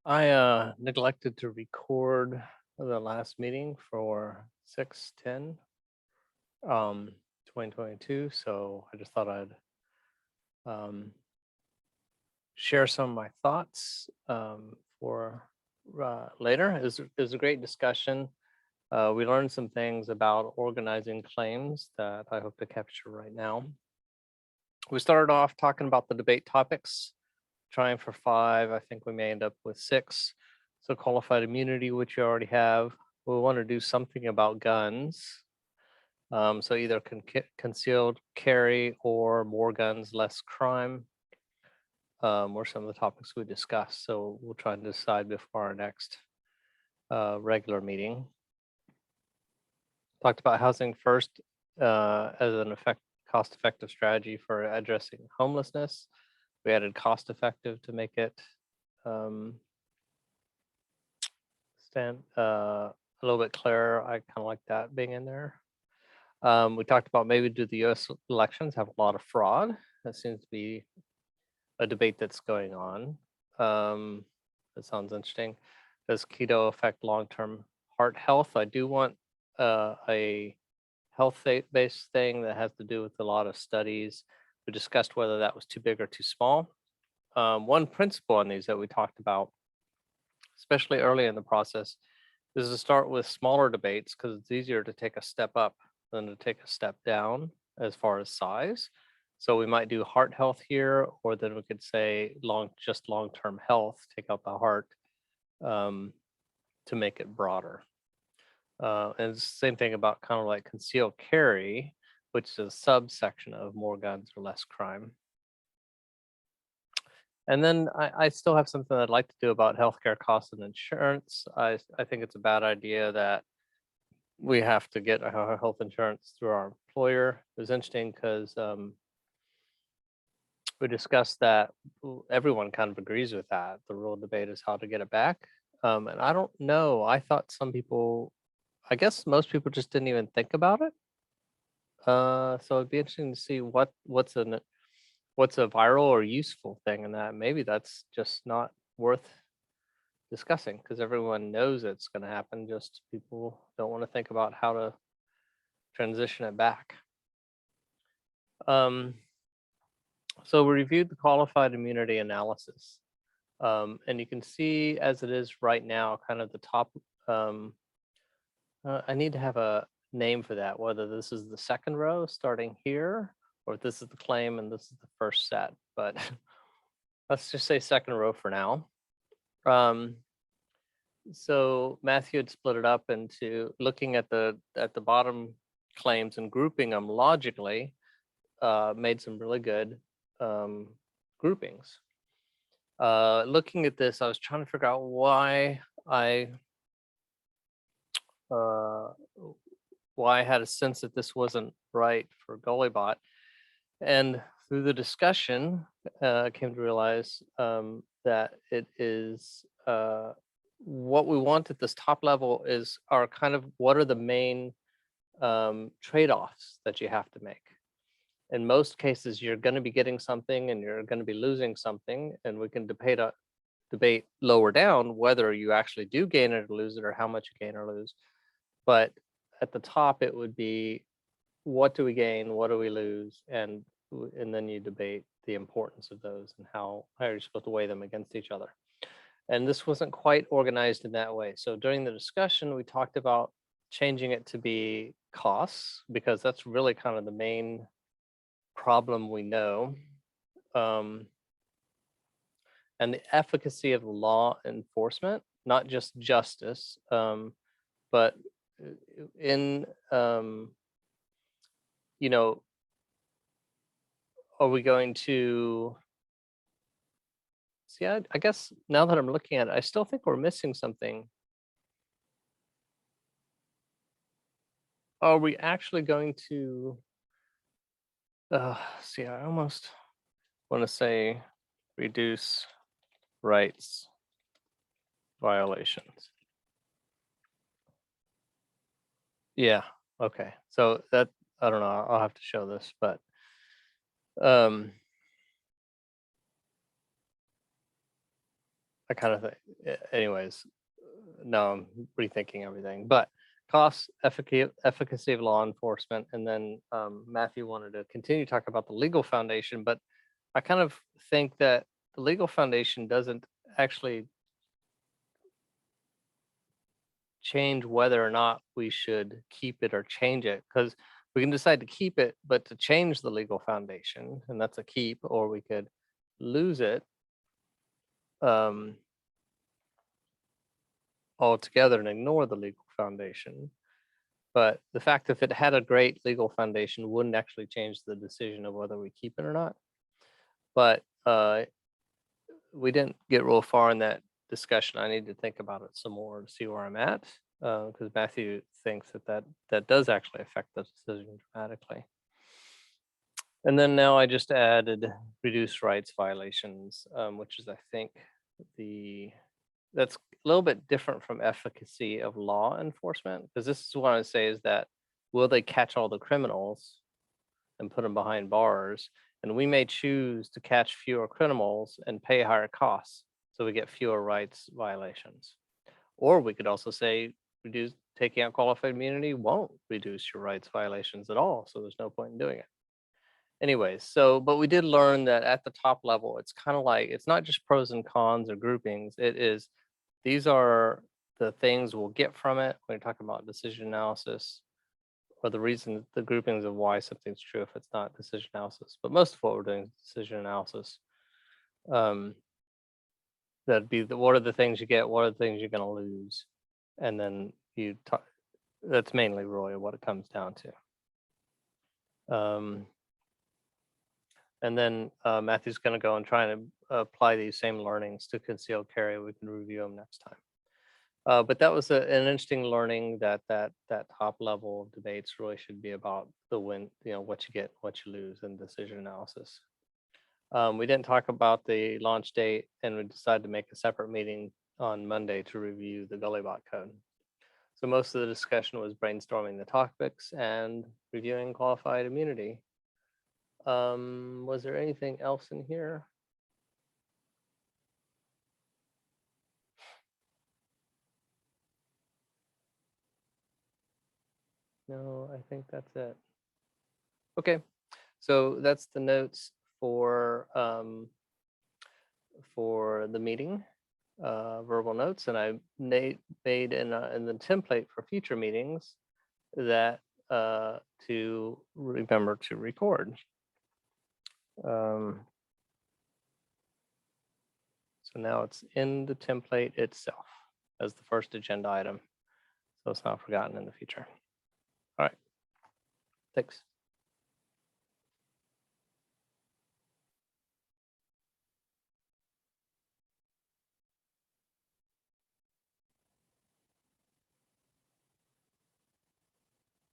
I neglected to record the last meeting for 6/10 um 2022, so I just thought I'd um share some of my thoughts for later. It was a great discussion. We learned some things about organizing claims that I hope to capture right now. We started off talking about the debate topics, trying for five. I think we may end up with six. So qualified immunity, which you already have. We want to do something about guns. So either concealed carry or more guns, less crime, were some of the topics we discussed. So we'll try and decide before our next regular meeting. Talked about housing first as an cost-effective strategy for addressing homelessness. We added cost-effective to make it stand a little bit clearer. I kind of like that being in there. We talked about maybe do the U.S. elections have a lot of fraud? That seems to be a debate that's going on. That sounds interesting. Does keto affect long-term heart health? I do want a health-based thing that has to do with a lot of studies. We discussed whether that was too big or too small. One principle on these that we talked about, especially early in the process, is to start with smaller debates because it's easier to take a step up than to take a step down as far as size. So we might do heart health here, or then we could say just long-term health, take out the heart to make it broader. And it's the same thing about kind of like concealed carry, which is a subsection of more guns or less crime. And then I still have something I'd like to do about healthcare costs and insurance. I think it's a bad idea that we have to get our health insurance through our employer. It was interesting because we discussed that everyone kind of agrees with that. The real debate is how to get it back. And I don't know. I thought some people, I guess most people just didn't even think about it. So it'd be interesting to see what's a viral or useful thing in that. Maybe that's just not worth discussing because everyone knows it's going to happen. Just people don't want to think about how to transition it back. So we reviewed the qualified immunity analysis. And you can see as it is right now, kind of the top. I need to have a name for that, whether this is the second row starting here, or if this is the claim and this is the first set. But let's just say second row for now. So Matthew had split it up into looking at the bottom claims and grouping them logically, made some really good groupings. Looking at this, I was trying to figure out why I had a sense that this wasn't right for Gullibot. And through the discussion, I came to realize that it is what we want at this top level are kind of what are the main trade-offs that you have to make. In most cases, you're going to be getting something and you're going to be losing something, and we can debate lower down whether you actually do gain it or lose it, or how much you gain or lose. But at the top, it would be what do we gain, what do we lose, and then you debate the importance of those and how you're supposed to weigh them against each other. And this wasn't quite organized in that way. So during the discussion, we talked about changing it to be costs, because that's really kind of the main problem we know. And the efficacy of law enforcement, not just justice, but in, are we going to see? I guess now that I'm looking at it, I still think we're missing something. Are we actually going to see? I almost want to say reduce rights violations. Yeah. Okay. So that, I don't know. I'll have to show this, but I kind of think, anyways, no, I'm rethinking everything. But costs, efficacy of law enforcement, and then Matthew wanted to continue talking about the legal foundation, but I kind of think that the legal foundation doesn't actually change whether or not we should keep it or change it, because we can decide to keep it, but to change the legal foundation, and that's a keep, or we could lose it altogether and ignore the legal foundation. But the fact if it had a great legal foundation wouldn't actually change the decision of whether we keep it or not. But we didn't get real far in that discussion. I need to think about it some more to see where I'm at, because Matthew thinks that does actually affect the decision dramatically. And then now I just added reduced rights violations, which is I think that's a little bit different from efficacy of law enforcement, because this is what I say is that will they catch all the criminals and put them behind bars? And we may choose to catch fewer criminals and pay higher costs, so we get fewer rights violations. Or we could also say reduce taking out qualified immunity won't reduce your rights violations at all, so there's no point in doing it. Anyways, so but we did learn that at the top level, it's kind of like it's not just pros and cons or groupings. It is these are the things we'll get from it when we talk about decision analysis, or the reason, the groupings of why something's true if it's not decision analysis. But most of what we're doing is decision analysis. That'd be what are the things you get, what are the things you're going to lose, and then you talk. That's mainly really what it comes down to. And then Matthew's going to go and try to apply these same learnings to concealed carry. We can review them next time. But that was an interesting learning that top level of debates really should be about the win, what you get, what you lose in decision analysis. We didn't talk about the launch date, and we decided to make a separate meeting on Monday to review the Gulli code. So most of the discussion was brainstorming the topics and reviewing qualified immunity. Was there anything else in here? No, I think that's it. Okay, so that's the notes for the meeting, verbal notes, and I made in the template for future meetings that to remember to record. So now it's in the template itself as the first agenda item, so it's not forgotten in the future. All right, thanks.